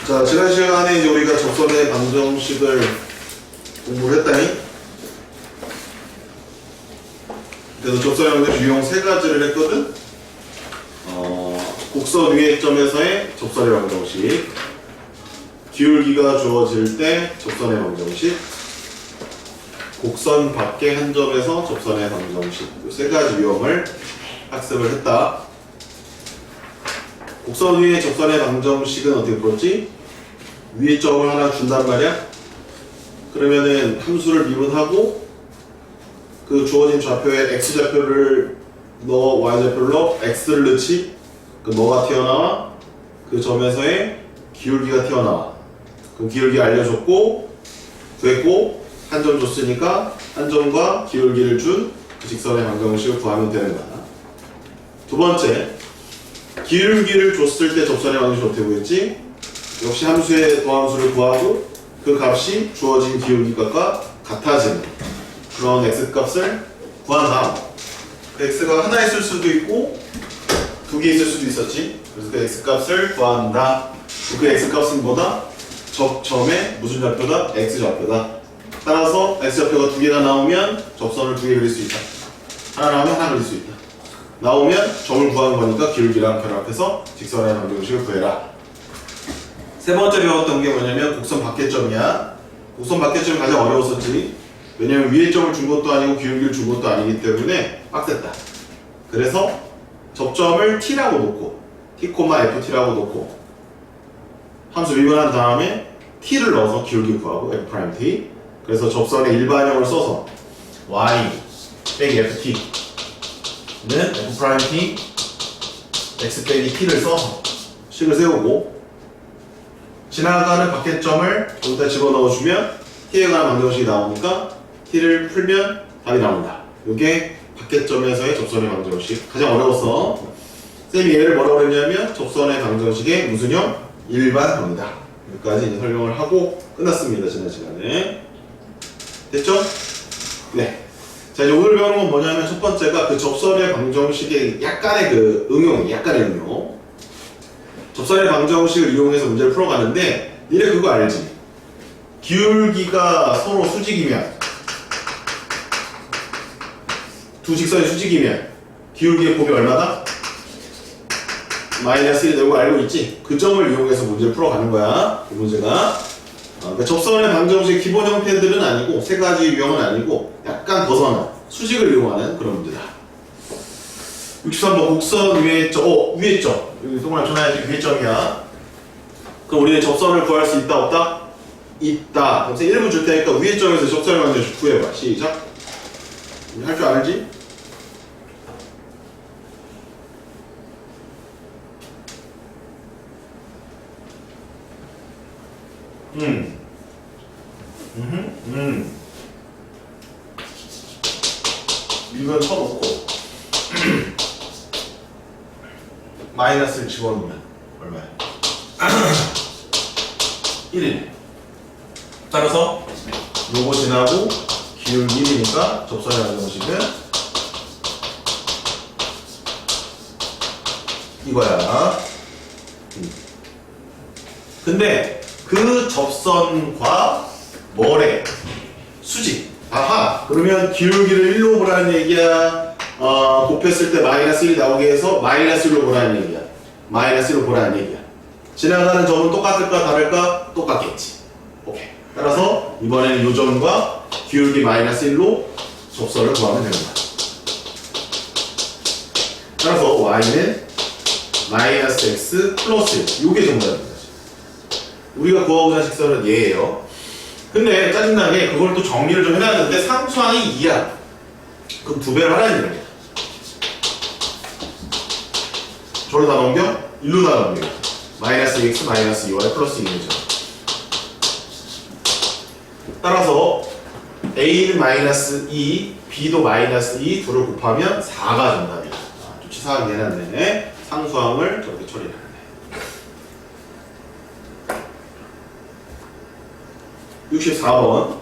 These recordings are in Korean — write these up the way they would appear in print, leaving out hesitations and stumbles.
자, 지난 시간에 이제 우리가 접선의 방정식을 공부를 했다니. 그래서 접선의 방정식 유형 세 가지를 했거든. 곡선 위의 점에서의 접선의 방정식, 기울기가 주어질 때 접선의 방정식, 곡선 밖의 한 점에서 접선의 방정식, 이 세 가지 유형을 학습을 했다. 곡선 위의 접선의 방정식은 어떻게 풀었지? 위에 점을 하나 준단 말이야? 그러면은 함수를 미분하고 그 주어진 좌표에 x좌표를 넣어 y좌표를 넣어 x를 넣지? 그 뭐가 튀어나와? 그 점에서의 기울기가 튀어나와. 그럼 기울기 알려줬고 구했고 한 점 줬으니까 한 점과 기울기를 준 그 직선의 방정식을 구하면 되는 거야. 두 번째, 기울기를 줬을 때 접선의 방정식 어떻게 구했지? 역시 함수의 더함수를 구하고 그 값이 주어진 기울기 값과 같아지는 그런 x값을 구한 다음, 그 x가 하나 있을 수도 있고 두 개 있을 수도 있었지. 그래서 그 x값을 구한다. 그 x값은 뭐다? 접점의 무슨 좌표다? x좌표다. 따라서 x좌표가 두 개가 나오면 접선을 두 개 그릴 수 있다. 하나 나오면 하나 그릴 수 있다. 나오면 점을 구하는 거니까 기울기랑 결합해서 직선의 방정식을 구해라. 세 번째 배웠던 게 뭐냐면 곡선 밖의 점이야. 곡선 밖의 점이 가장 어려웠었지. 왜냐면 위에 점을 준 것도 아니고 기울기를 준 것도 아니기 때문에 빡셌다. 그래서 접점을 t라고 놓고 t, ft라고 놓고 함수 미분한 다음에 t를 넣어서 기울기 구하고 f't. 그래서 접선의 일반형을 써서 y 빼기 ft는 f't x 빼기 t를 써서 식을 세우고 지나가는 밖의 점을 여기다 집어넣어주면 t에 관한 방정식이 나오니까 t를 풀면 답이 나온다. 이게 밖의 점에서의 접선의 방정식. 가장 어려웠어. 쌤이 얘를 뭐라고 그랬냐면 접선의 방정식의 무슨 형? 일반형이다. 여기까지 이제 설명을 하고 끝났습니다. 지난 시간에. 됐죠? 네. 자, 이제 오늘 배우는 건 뭐냐면 첫 번째가 그 접선의 방정식의 약간의 그 응용, 약간의 응용. 접선의 방정식을 이용해서 문제를 풀어가는데 니네 그거 알지? 기울기가 서로 수직이면 두 직선이 수직이면 기울기의 곱이 얼마다? 마이너스 1 내고 알고 있지? 그 점을 이용해서 문제를 풀어가는 거야. 그 문제가 그러니까 접선의 방정식 기본 형태들은 아니고 세 가지 유형은 아니고 약간 벗어난 수직을 이용하는 그런 문제다. 63번 곡선 위에 점, 위에 점. 여기 동그라미 쳐놔야지. 위에 점이야. 그럼 우리는 접선을 구할 수 있다, 없다? 있다. 그럼 1분 줄 테니까 위에 점에서 접선의 방정식 구해봐. 시작. 할 줄 알지? 이건 쳐놓고 마이너스를 집어넣으면 얼마야? 1. 따라서 요거 지나고 기울기 1이니까 접선의 방정식은 이거야. 근데 그 접선과 뭐래? 수직. 아하, 그러면 기울기를 1로 보라는 얘기야. 곱했을 때 마이너스 1이 나오게 해서 마이너스 1로 보라는 얘기야. 마이너스 1로 보라는 얘기야. 지나가는 점은 똑같을까 다를까? 똑같겠지. 오케이. 따라서 이번에는 이 점과 기울기 마이너스 1로 접선을 구하면 됩니다. 따라서 y는 마이너스 x 플러스 1. 이게 정답입니다. 우리가 구하고자 한 직선은 얘예요. 근데 짜증나게 그걸 또 정리를 좀 해놨는데 상수항이 2야. 그럼 2배를 하라는 얘기야. 저로 다 넘겨? 1로 다 넘겨. 마이너스 x 마이너스 2y 플러스 2죠. 따라서 a는 마이너스 2, b도 마이너스 2, 둘을 곱하면 4가 정답이야. 좀 치사하게 해놨네. 상수항을 저렇게 처리해. 64번.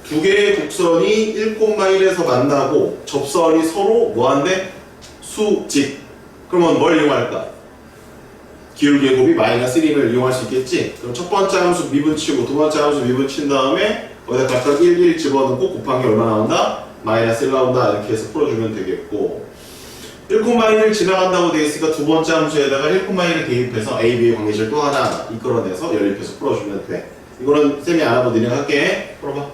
두 개의 곡선이 1,1에서 만나고 접선이 서로 뭐한데? 수직. 그러면 뭘 이용할까? 기울기의 곱이 마이너스 1을 이용할 수 있겠지? 그럼 첫 번째 함수 미분 치우고 두 번째 함수 미분 친 다음에 어디다 각각 1 집어넣고 곱한 게 얼마 나온다? 마이너스 1 나온다. 이렇게 해서 풀어주면 되겠고 1,1 지나간다고 되어 있으니까 두 번째 함수에다가 1,1을 대입해서 A, B의 관계식을 또 하나 이끌어내서 연립해서 풀어주면 돼. 이거는 쌤이 안 하고 니네가 할게. 풀어봐.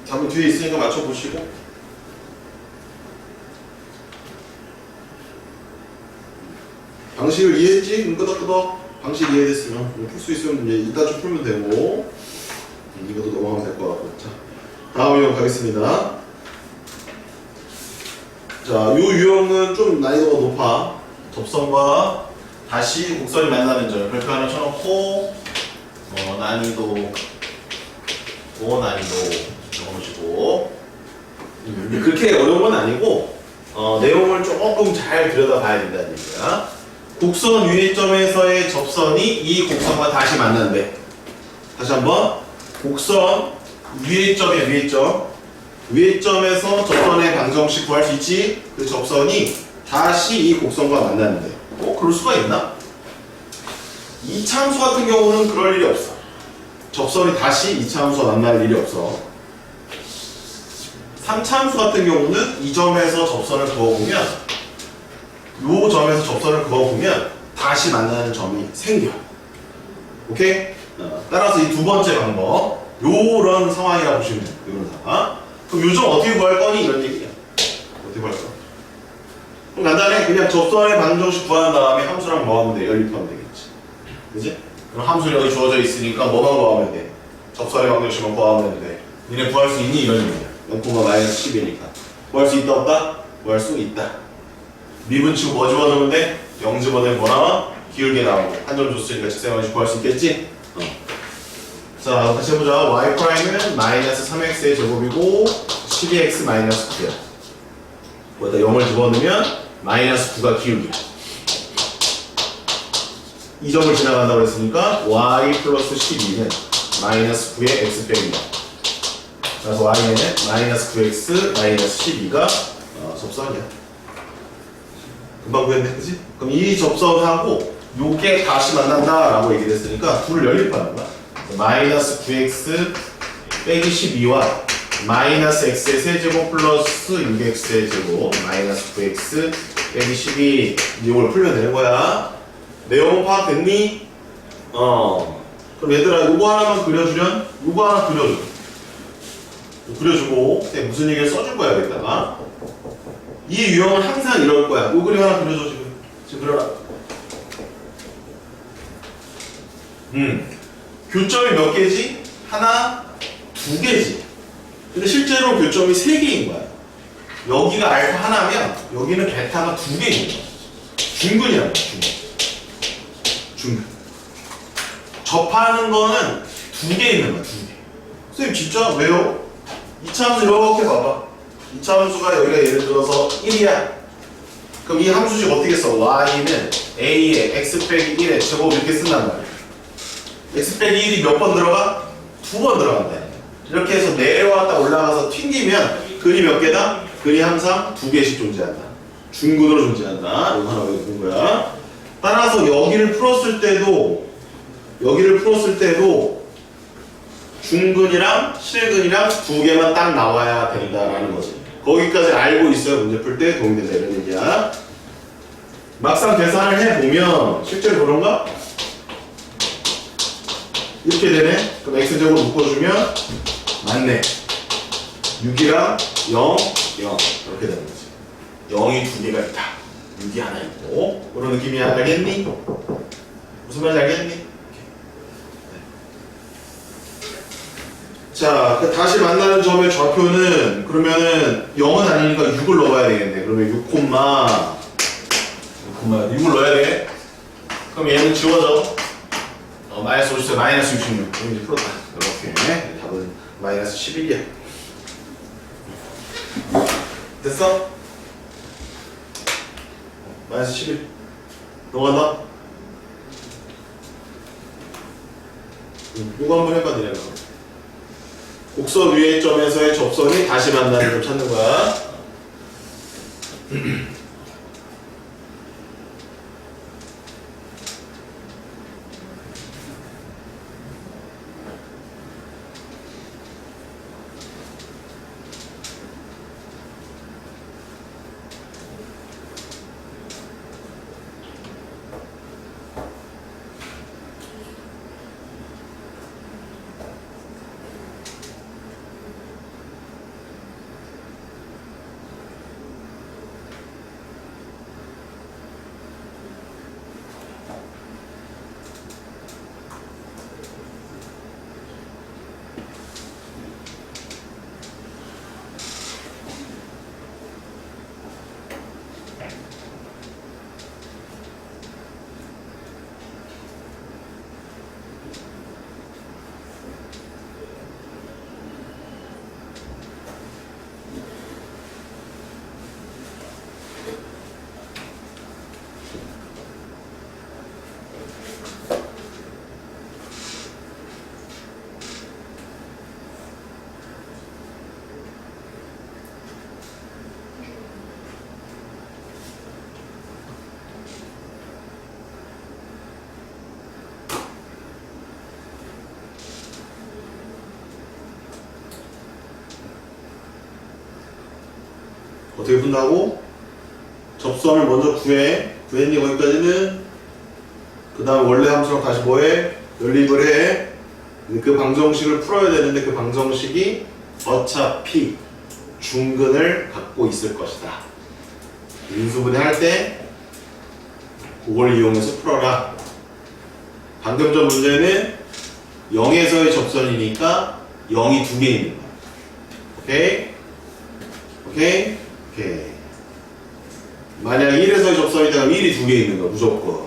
답은 뒤에 있으니까 맞춰보시고 방식을 이해했지? 끄덕끄덕 방식 이해됐으면 풀 수 있으면 이제 이따 좀 풀면 되고 이것도 넘어가면 될 것 같고 자 다음 유형 가겠습니다. 자, 요 유형은 좀 난이도가 높아. 접선과 다시 곡선이 만나는 점 별표 하나 쳐놓고 난이도 고난이도 적어놓으시고 그렇게 어려운 건 아니고 내용을 조금 잘 들여다봐야 된다는 얘기야. 곡선 유의점에서의 접선이 이 곡선과 다시 만나는데 다시 한번 곡선 유의점의 위의점에서 접선의 방정식 구할 수 있지. 그 접선이 다시 이 곡선과 만나는데 그럴 수가 있나? 이차 함수 같은 경우는 그럴 일이 없어. 접선이 다시 2차 함수와 만날 일이 없어. 3차 함수 같은 경우는 이 점에서 접선을 그어보면 요 점에서 접선을 그어보면 다시 만나는 점이 생겨. 오케이? 따라서 이 두 번째 방법 요런 상황이라고 보시면 돼요. 요런 상황. 그럼 요 점 어떻게 구할 거니? 이런 얘기야. 어떻게 구할 거? 그럼 간단해. 그냥 접선의 방정식 구한 다음에 함수랑 뭐 하면 돼? 연립하면 되겠지. 그지? 그럼 함수 여기 주어져 있으니까 뭐만 구하면 돼? 접선의 방정식만 구하면 돼. 니네 구할 수 있니? 이런 얘기야. 0,-10이니까. 구할 수 있다 없다? 구할 수 있다. 미분 치고 뭐 집어넣으면 돼? 0 집어넣으면 뭐 나와? 기울기 나오고. 한 점 줬으니까 직선방식 구할 수 있겠지? 자, 다시 해보자. y''은 마이너스 3x의 제곱이고 12x 마이너스 9야. 거기다 0을 집어넣으면 마이너스 9가 기울기야. 이 점을 지나간다고 했으니까 y 플러스 12는 마이너스 9의 x 빼기다. 그래서 y는 마이너스 9x 마이너스 12가 접선이야. 금방 구했네, 그치? 그럼 이 접선하고 요게 다시 만난다 라고 얘기했으니까 둘을 연립하는 거야. 마이너스 9x 빼기 12와 마이너스 x의 세제곱 플러스 6x의 제곱 마이너스 9x 빼기 12 이걸 풀면 되는 거야. 내용 파악됐니? 그럼 얘들아 요거 하나만 그려주련? 요거 하나 그려줘. 그려주고 무슨 얘기를 써줄 거야 여기다가. 이 유형은 항상 이럴 거야. 요 그림 하나 그려줘 지금 그려라. 교점이 몇 개지? 하나, 두 개지. 근데 실제로 교점이 세 개인 거야. 여기가 알파 하나면 여기는 베타가 두 개인 거야. 중근이란 거야, 중근. 접하는 거는 두 개 있는 거야, 두 개. 선생님 진짜 왜요? 2차 함수 이렇게 봐봐. 2차 함수가 여기가 예를 들어서 1이야. 그럼 이 함수식 어떻게 써? y는 a의 x 빼기 1의 제곱 이렇게 쓴단 말이야. x 빼기 1이 몇 번 들어가? 두 번 들어간다. 이렇게 해서 내려왔다 올라가서 튕기면 근이 몇 개다? 근이 항상 두 개씩 존재한다. 중근으로 존재한다. 이거 하나 외우는 거야. 따라서 여기를 풀었을 때도 중근이랑 실근이랑 두 개만 딱 나와야 된다라는 거지. 거기까지 알고 있어야 문제 풀 때 도움이 된다 이런 얘기야. 막상 계산을 해보면 실제로 그런가? 이렇게 되네. 그럼 x제곱 묶어주면 맞네. 6이랑 0, 0 이렇게 되는 거지. 0이 두 개가 있다. 6이 하나 있고 그런 느낌이야. 알겠니? 무슨 말인지 알겠니? 자, 그 다시 만나는 점의 좌표는 그러면은 0은 아니니까 6을 넣어야 되겠네. 그러면 6, 넣어야 돼. 그럼 얘는 지워져. 마이너스 54, 마이너스 66. 그럼 이제 풀었다. 이렇게. 답은 마이너스 11이야. 됐어? 마이너스 11. 넘어간다? 이거 한번 해봐, 니네가. 곡선 위의 점에서의 접선이 다시 만나는 점 찾는 거야. 어떻게 푼다고? 접선을 먼저 구해. 구했니 거기까지는? 그 다음 원래 함수랑 다시 뭐해? 연립을 해. 그 방정식을 풀어야 되는데 그 방정식이 어차피 중근을 갖고 있을 것이다. 인수분해 할 때 그걸 이용해서 풀어라. 방금 전 문제는 0에서의 접선이니까 0이 2개 있는 거야. 오케이? 오케이? 오케이. 만약 1에서의 접선이다 그러면 1이 2개 있는 거야, 무조건.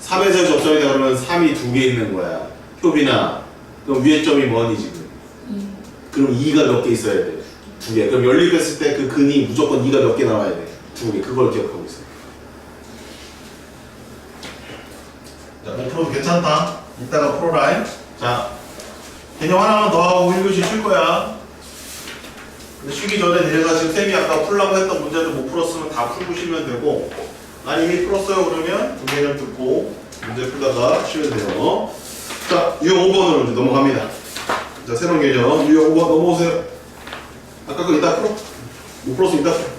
3에서의 접선이다 그러면 3이 2개 있는 거야. 효빈아, 그럼 위에 점이 뭐니 지금? 그럼 2가 몇 개 있어야 돼? 2개. 그럼 연립했을 때 그 근이 무조건 2가 몇 개 나와야 돼? 2개. 그걸 기억하고 있어. 자, 못 풀어도 괜찮다. 이따가 풀어라. 자, 개념 하나만 더 하고 1교시 쉴 거야. 근데 쉬기 전에 내가 지금 쌤이 아까 풀라고 했던 문제도 못 풀었으면 다 풀고 쉬면 되고, 난 이미 풀었어요 그러면 두 개념 듣고 문제 풀다가 쉬면 돼요. 자, 유형 5번으로 이제 넘어갑니다. 자, 새로운 개념 유형 5번 넘어오세요. 아까 거 이따 풀어. 못 풀었으면 이따 풀어.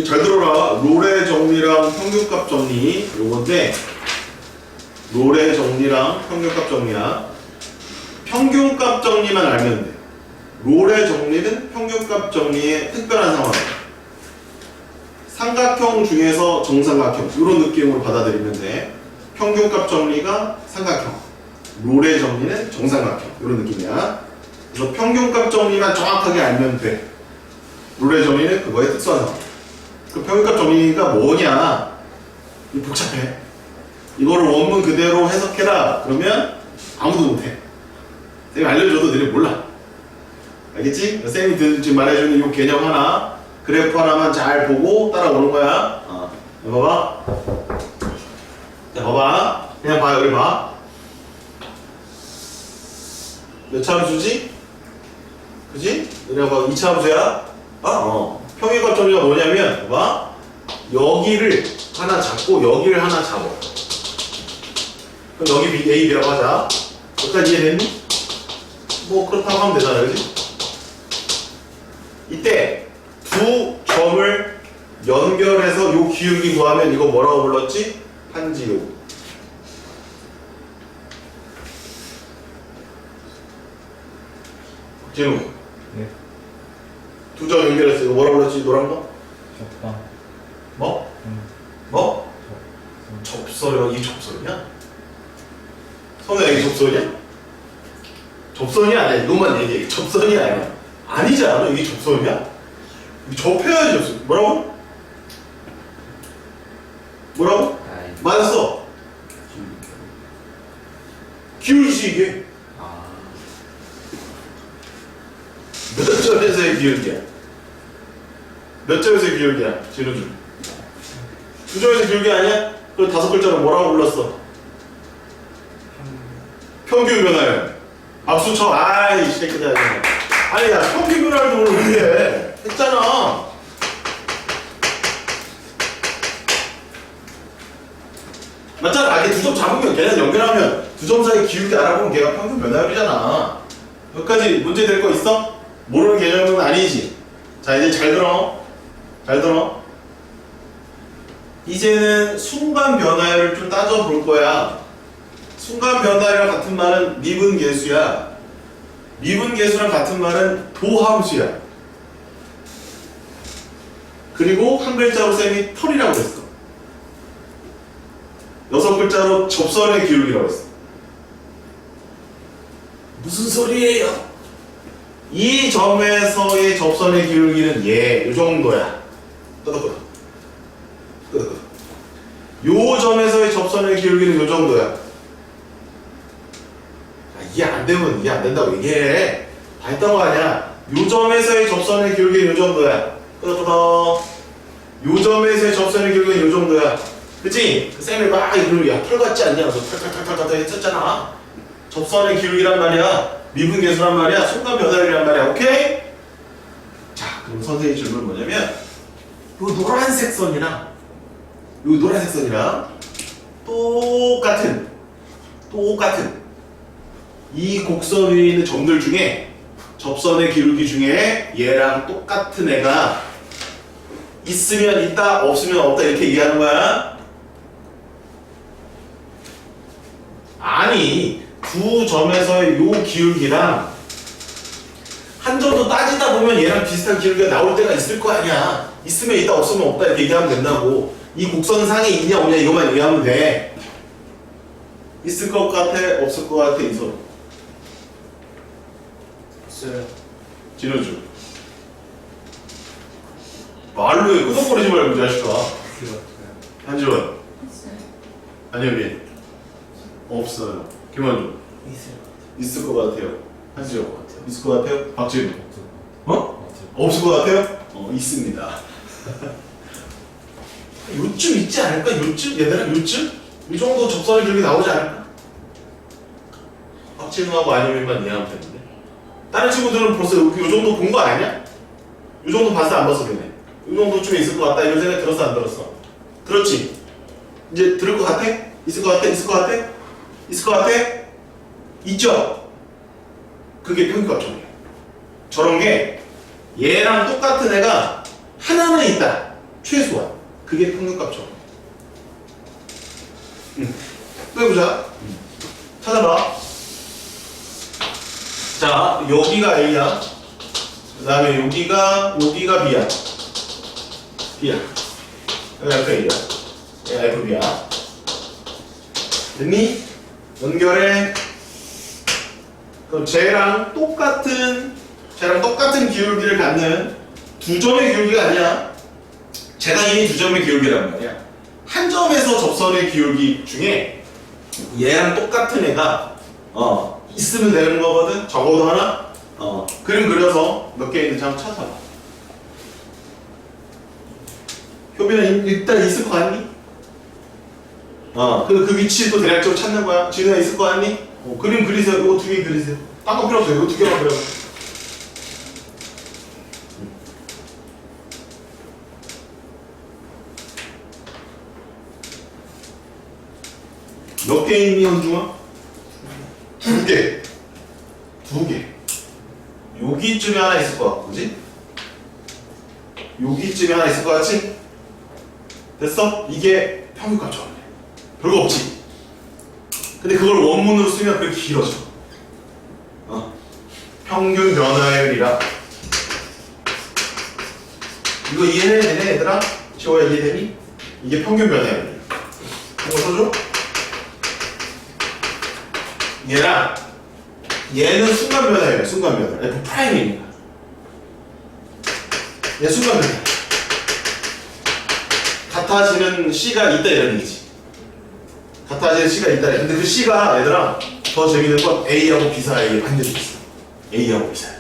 잘 들어라. 롤의 정리랑 평균값 정리 요건데, 롤의 정리랑 평균값 정리야. 평균값 정리만 알면 돼. 롤의 정리는 평균값 정리의 특별한 상황이야. 삼각형 중에서 정삼각형 이런 느낌으로 받아들이면 돼. 평균값 정리가 삼각형, 롤의 정리는 정삼각형 이런 느낌이야. 그래서 평균값 정리만 정확하게 알면 돼. 롤의 정리는 그거의 특수한 상황. 그 평균값 정리가 뭐냐? 이거 복잡해. 이거를 원문 그대로 해석해라. 그러면 아무도 못해. 쌤이 알려줘도 너네 몰라. 알겠지? 쌤이 지금 말해주는 이 개념 하나, 그래프 하나만 잘 보고 따라오는 거야. 봐봐. 자, 봐봐. 그냥 봐, 여기 봐. 몇 차 함수지? 그지? 너네가 봐, 2차 함수야? 평균값 정리가 뭐냐면, 봐봐. 여기를 하나 잡고 여기를 하나 잡아. 그럼 여기 A, B라고 하자. 여기까지 이해됐니? 뭐 그렇다고 하면 되잖아, 그지? 이때 두 점을 연결해서 요 기울기 구하면 이거 뭐라고 불렀지? 한지요. 진우. 네. 두 점 연결했어. 이거 뭐라고 그랬지? 노란 거? 적방. 뭐? 뭐? 접선이야? 이게 접선이야? 선우야 이게 접선이야? 접선이 아니야. 이것만 얘기해. 접선이 아니야. 아니지 않아? 이게 접선이야? 이거 접해야지 접선. 뭐라고? 뭐라고? 아이. 맞았어. 기울기지 이게. 아. 몇 점에서의 기울기야? 몇 점에서의 기울기야? 진우주. 두 점에서의 기울기 아니야? 그럼 다섯 글자로 뭐라고 불렀어? 평균 변화율. 박수 쳐. 아이 새끼들. 아니 야 평균 변화율도 모르는데 했잖아. 맞잖아. 아, 이게 두 점 잡으면 걔네 연결하면 두 점 사이 기울기 알아보면 걔가 평균 변화율이잖아. 여기까지 문제 될 거 있어? 모르는 개념은 아니지. 자 이제 잘 들어. 잘 들어. 이제는 순간 변화율을 좀 따져볼 거야. 순간 변화율이랑 같은 말은 미분 계수야. 미분 계수랑 같은 말은 도함수야. 그리고 한 글자로 쌤이 털이라고 했어. 여섯 글자로 접선의 기울기라고 했어. 무슨 소리예요? 이 점에서의 접선의 기울기는 요 정도야. 끄덕끄덕. 끄덕끄덕. 요 점에서의 접선의 기울기는 요 정도야. 이해 안 되면 이해 안 된다고 얘기해. 다 했던 거 아니야. 요 점에서의 접선의 기울기는 요 정도야. 끄덕끄덕. 요 점에서의 접선의 기울기는 요 정도야. 그치? 그 쌤이 막 이러면 야 털 같지 않냐? 그래서 털 했었잖아. 접선의 기울기란 말이야. 미분 계수란 말이야. 순간 변화율이란 말이야. 오케이? 자, 그럼 선생님 질문은 뭐냐면 요 노란색 선이랑 요 노란색 선이랑 똑같은 이 곡선 위에 있는 점들 중에 접선의 기울기 중에 얘랑 똑같은 애가 있으면 있다, 없으면 없다 이렇게 얘기하는 거야. 아니 두 점에서의 요 기울기랑 한 점도 따지다 보면 얘랑 비슷한 기울기가 나올 때가 있을 거 아니야. 있으면 있다, 없으면 없다 이렇게 얘기하면 된다고. 이 곡선상에 있냐 없냐 이것만 얘기하면 돼. 있을 것 같아, 없을 것 같아, 이소. 없어요. 진호주. 말로 해. 끄덕거리지 말고 이 자식아. 없어요. 한지원. 안현민. 없어요. 김원주. 있어요. 있을 것 같아요. 한지원. 같아요. 있을 것 같아요? 박지훈. 없어요. 어? 없어요. 없을 것 같아요? 있습니다. 요쯤 있지 않을까? 요쯤? 얘들아 요쯤? 이 정도 접선의 기록이 나오지 않을까? 박진우하고 안현민만 이해하면 되는데 다른 친구들은 벌써 요 정도 본 거 아니야? 요 정도 봤어 안 봤어 걔네? 요 정도쯤에 있을 것 같다 이런 생각 들었어 안 들었어? 들었지? 이제 들을 것 같아? 있을 것 같아? 있을 것 같아? 있을 것 같아? 있죠? 그게 평균값정이야. 저런 게 얘랑 똑같은 애가 하나는 있다. 최소한. 그게 평균값정. 또 해보자. 찾아봐. 자, 여기가 A야. 그 다음에 여기가 B야. B야. 여기 F A야. 여기 F B야. 됐니? 연결해. 그럼 쟤랑 똑같은 기울기를 갖는 두 점의 기울기가 아니야. 쟤가 이미 두 점의 기울기란 말이야. 한 점에서 접선의 기울기 중에 얘랑 똑같은 애가 있으면 되는 거거든. 적어도 하나. 그림 그려서 몇 개 있는지 한번 찾아봐. 효빈은 일단 있을 거 같니? 그 위치도 대략적으로 찾는 거야. 진우야 있을 거 같니? 그림 그리세요. 이거 두 개 그리세요. 딴 거 필요 없어요. 이거 두 개만 그려. 몇 개 있니, 현중아? 두 개. 두 개. 여기쯤에 하나 있을 것 같고, 그지? 여기쯤에 하나 있을 것 같지? 됐어? 이게 평균값 정리야. 별거 없지? 근데 그걸 원문으로 쓰면 그게 길어져. 평균 변화율이라 이거 이해해야 되네 얘들아? 지호야 이해되니? 이게 평균 변화야. 이거 써줘? 얘랑 얘는 순간 변화예요. 순간 변화. F 프라임입니다. 얘 순간 변화. 같아지는 C가 있다 이런 얘기지. 같아지는 C가 있다. 근데 그 C가 얘들아 더 재밌는 건 A하고 B 사이에 반대로 있어. A하고 B 사이.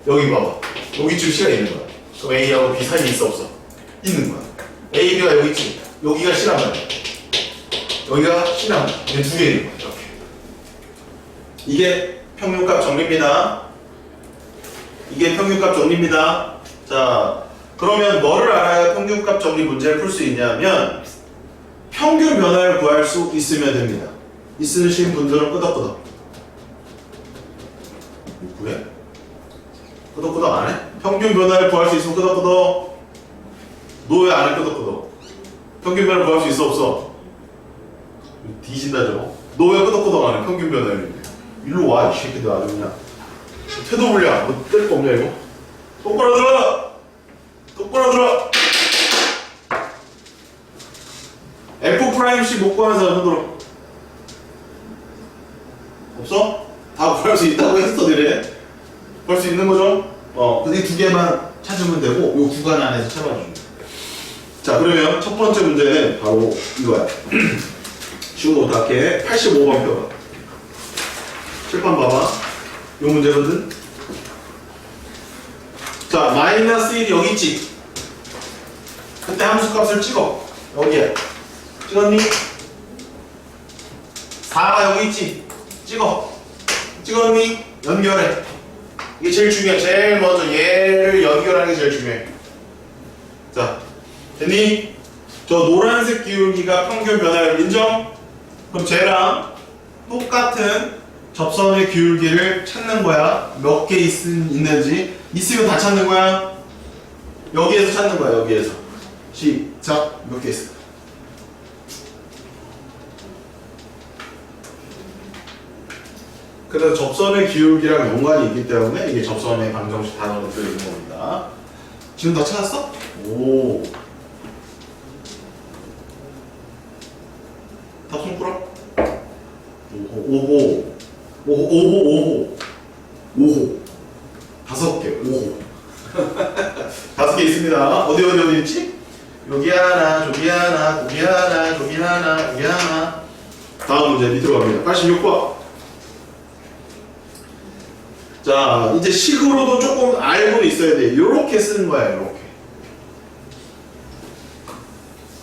여기 봐봐. 여기쯤 C가 있는 거야. 그럼 A하고 B 사이에 있어 없어? 있는 거야. A, B가 여기 있지. 여기가 C란 말이야. 여기가 C란 말이야. 이게 두 개 있는 거야. 이렇게. 이게 평균값 정리입니다. 이게 평균값 정리입니다. 자, 그러면 뭐를 알아야 평균값 정리 문제를 풀 수 있냐면 평균 변화를 구할 수 있으면 됩니다. 있으신 분들은 끄덕끄덕. 왜? 끄덕끄덕 안 해? 평균 변화를 구할 수 있으면 끄덕끄덕. 너 왜 안 해 끄덕끄덕? 평균 변화를 구할 수 있어 없어? 뒤진다 저거. 너 왜 끄덕끄덕 안 해? 평균 변화를. 일로 와, 이 새끼들 아주 그냥. 태도 불량. 뭐 뗄 거 없냐 이거? 똑바로 들어! 똑바로 들어! F'C 못 구하는 사람 손들어. 없어? 다 구할 수 있다고 했어, 그래? 구할 수 있는 거죠? 근데 두 개만 찾으면 되고, 요 구간 안에서 찾아주면 돼. 자, 그러면 첫 번째 문제는 바로 이거야. 쉬운 거부터 할게. 85번 펴봐. 칠판 봐봐. 요 문제거든. 자, 마이너스 1이 여기 있지. 그때 함수값을 찍어. 여기에. 찍었니? 4가 여기 있지. 찍어. 찍었니? 연결해. 이게 제일 중요해. 제일 먼저 얘를 연결하는 게 제일 중요해. 자, 됐니? 저 노란색 기울기가 평균 변화율 인정? 그럼 쟤랑 똑같은 접선의 기울기를 찾는 거야. 몇 개 있는지. 있으면 다 찾는 거야. 여기에서 찾는 거야. 여기에서. 시작. 몇 개 있어? 그래서 접선의 기울기랑 연관이 있기 때문에 이게 접선의 방정식 단어로 들어있는 겁니다. 지금 다 찾았어? 오. 다 손 풀어? 오호. 오호. 5개. 오호. 5개 있습니다. 어디 있지? 여기 하나, 저기 하나, 거기 하나, 저기 하나, 여기 하나. 다음 문제 밑으로 갑니다. 86번. 자, 이제 식으로도 조금 알고는 있어야 돼. 요렇게 쓰는 거야, 요렇게.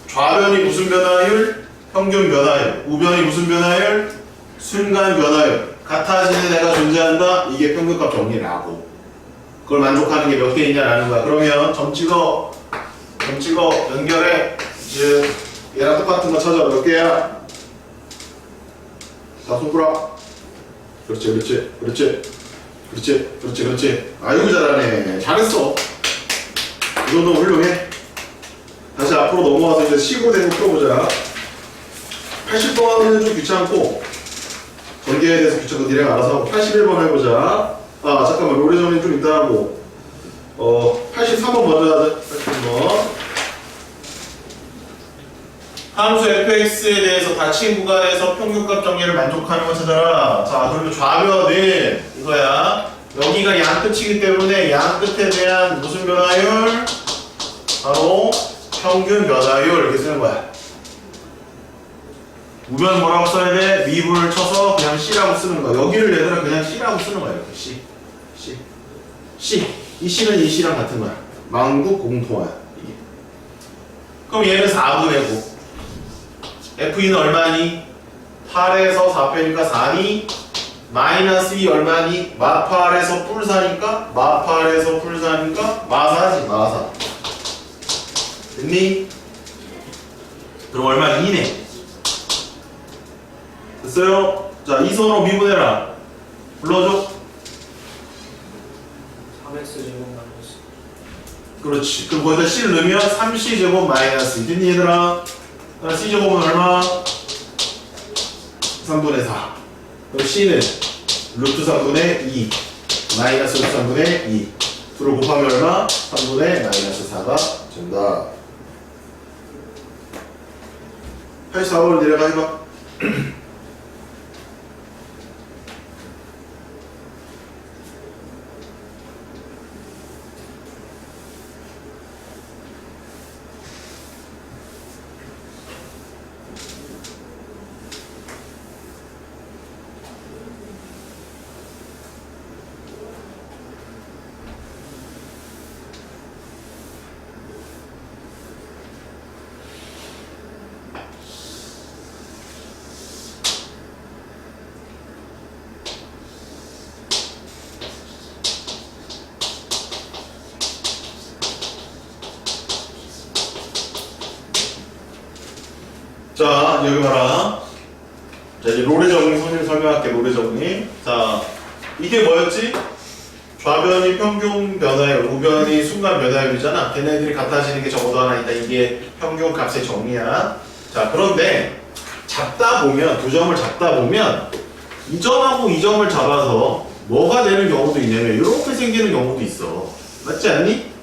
좌변이 무슨 변화율? 평균 변화율. 우변이 무슨 변화율? 순간 변화율. 같아지는 애가 존재한다? 이게 평균값 정리라고. 그걸 만족하는 게 몇 개 있냐라는 거야. 그러면 점 찍어, 연결해. 즉, 얘랑 똑같은 거 찾아. 몇 개야? 다 손가락. 그렇지. 아이고 잘하네. 잘했어. 이 정도 훌륭해. 다시 앞으로 넘어와서 이제 시고 대고 풀어보자. 80번은 좀 귀찮고 전개에 대해서 귀찮고 니네가 알아서 하고 81번 해보자. 아 잠깐만 오래전에 좀 있다 하고 83번 먼저 하자. 83번 함수 fx에 대해서 닫힌 구간에서 평균값 정리를 만족하는 거 찾아라. 자, 그러면 좌변은 이거야. 여기가 양 끝이기 때문에 양 끝에 대한 무슨 변화율? 바로 평균 변화율 이렇게 쓰는 거야. 우변 뭐라고 써야 돼? 미분을 쳐서 그냥 C라고 쓰는 거야. 여기를 얘들아 그냥 C라고 쓰는 거야. 이렇게 C. 이 C는 이 C랑 같은 거야. 망국 공통어야. 이게. 그럼 얘는 4분의 9. F는 얼마니? 8에서 4 빼니까 4니? 마이너스 2 얼마니? 마8에서 뿔 4니까? 마8에서 뿔 4니까? 마4지 마4 됐니? 그럼 얼마? 2네 됐어요? 자 이선호 미분해라 불러줘 3x제곱 마이너스 그렇지 그럼 거기다 C를 넣으면 3C제곱 마이너스 2 됐니 얘들아? C제곱은 얼마? 3분의 4 그럼 C는 루트 3분의 2 마이너스 루트 3분의 2 둘을 곱하면 얼마? 3분의 마이너스 4가 된다. 84번을 내려가 해봐. 자, 여기 봐라. 자, 이제 롤의 정리 선생님 설명할게, 롤의 정리. 자, 이게 뭐였지? 좌변이 평균 변화율, 우변이 순간 변화율이잖아. 걔네들이 같아지는 게 적어도 하나 있다. 이게 평균 값의 정리야. 자, 그런데 잡다 보면, 두 점을 잡다 보면 이 점하고 이 점을 잡아서 뭐가 되는 경우도 있냐면 이렇게 생기는 경우도 있어. 맞지 않니?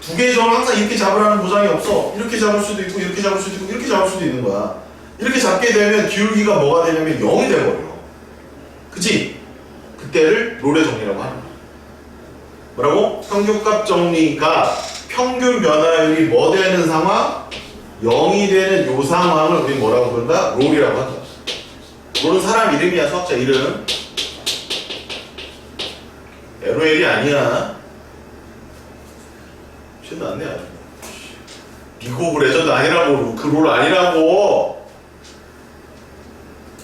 두 개의 점을 항상 이렇게 잡으라는 보장이 없어. 이렇게 잡을 수도 있고, 이렇게 잡을 수도 있고, 이렇게 잡을 수도 있는 거야. 이렇게 잡게 되면 기울기가 뭐가 되냐면 0이 돼버려. 그치? 그때를 롤의 정리라고 하는 거야. 뭐라고? 평균값 정리가 평균 변화율이 뭐 되는 상황? 0이 되는 요 상황을 우리 뭐라고 부른다? 롤이라고 한다. 롤은 사람 이름이야, 수학자 이름. LOL이 아니야. 쟤도 안 돼, 아주. 리그 오브 레전드 아니라고, 그 롤 아니라고!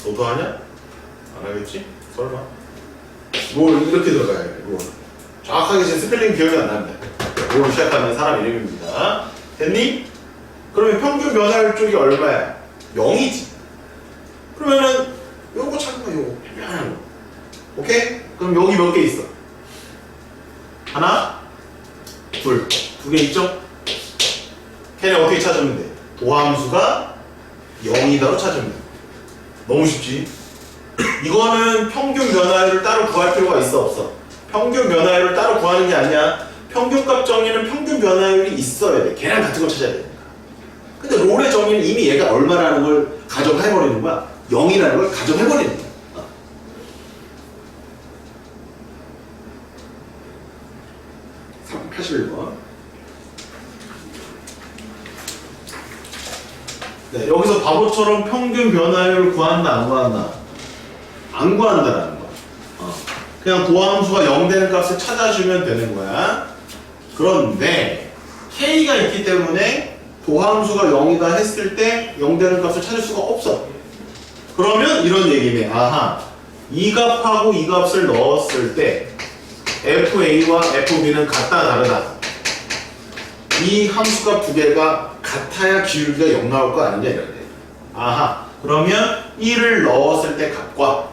너도 하냐? 안 하겠지? 설마? 롤 이렇게 들어가야 돼, 롤. 정확하게 제 스펠링 기억이 안 납니다. 롤을 시작하는 사람 이름입니다. 됐니? 그러면 평균 변화율 쪽이 얼마야? 0이지. 그러면은, 요거 찾는 요거. 편안한 거. 오케이? 그럼 여기 몇 개 있어? 하나, 둘. 두 개 있죠? 걔네 어떻게 찾으면 돼? 도함수가 0이다로 찾으면 돼. 너무 쉽지? 이거는 평균 변화율을 따로 구할 필요가 있어, 없어? 평균 변화율을 따로 구하는 게 아니야. 평균값 정리는 평균 변화율이 있어야 돼. 걔랑 같은 걸 찾아야 되니까. 근데 롤의 정리는 이미 얘가 얼마라는 걸 가정해버리는 거야. 0이라는 걸 가정해버리는 거야. 81번. 네, 여기서 바보처럼 평균 변화율을 구한다, 안 구한다? 안 구한다라는 거야. 그냥 도함수가 0 되는 값을 찾아주면 되는 거야. 그런데 K가 있기 때문에 도함수가 0이다 했을 때 0 되는 값을 찾을 수가 없어. 그러면 이런 얘기네. 아하, 이 값하고 이 값을 넣었을 때 FA와 FB는 같다, 다르다. 이 함수값 두 개가 같아야 기울기가 0 나올 거 아니냐 이런데. 아하, 그러면 1을 넣었을 때 값과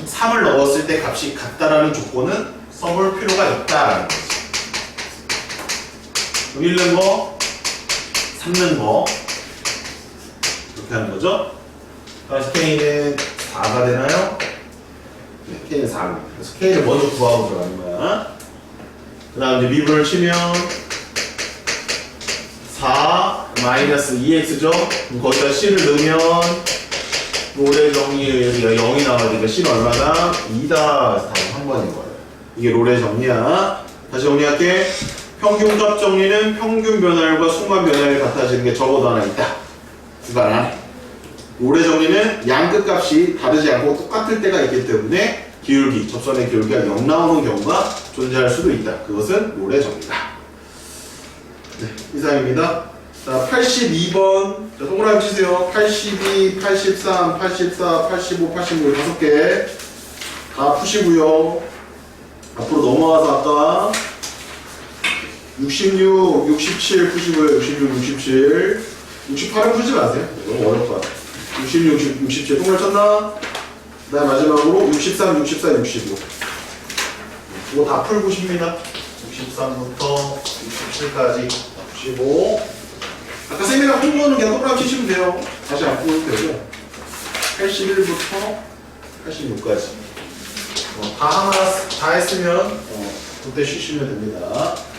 3을 넣었을 때 값이 같다라는 조건은 써볼 필요가 있다라는 거지. 1 넣은 거, 3 넣은 거 이렇게 하는 거죠. 그래서 K는 4가 되나요? 네, K는 4입니다. 그래서 K를 먼저 구하고 들어가는 거야. 그 다음 이제 미분을 치면 4 마이너스 2x죠? 거기다 C를 넣으면 롤의 정리가 0이 나와야 C는 얼마다? 2다. 그래서 답은 한 번인 거예요. 이게 롤의 정리야. 다시 정리할게. 평균값 정리는 평균 변화율과 순간 변화율이 같아지는 게 적어도 하나 있다. 구간 안에. 롤의 정리는 양끝 값이 다르지 않고 똑같을 때가 있기 때문에 기울기, 접선의 기울기가 0 나오는 경우가 존재할 수도 있다. 그것은 롤의 정리다. 네, 이상입니다. 자, 82번. 자, 동그라미 치세요. 82, 83, 84, 85, 86 5개. 다 푸시고요. 앞으로 넘어가서 아까 66, 67 푸시고요. 66, 67. 68은 푸지 마세요. 너무 어려울 것 같아요. 66, 67 동그라미 쳤나? 그 다음 마지막으로 63, 64, 65. 이거 다 풀고 싶니다. 63부터 67까지 푸시고. 아까 쌤이랑 홍보는 그냥 동그라미 치시면 돼요. 다시 안 풀어도 되고. 81부터 86까지. 다 하나, 다 했으면 그때 쉬시면 됩니다.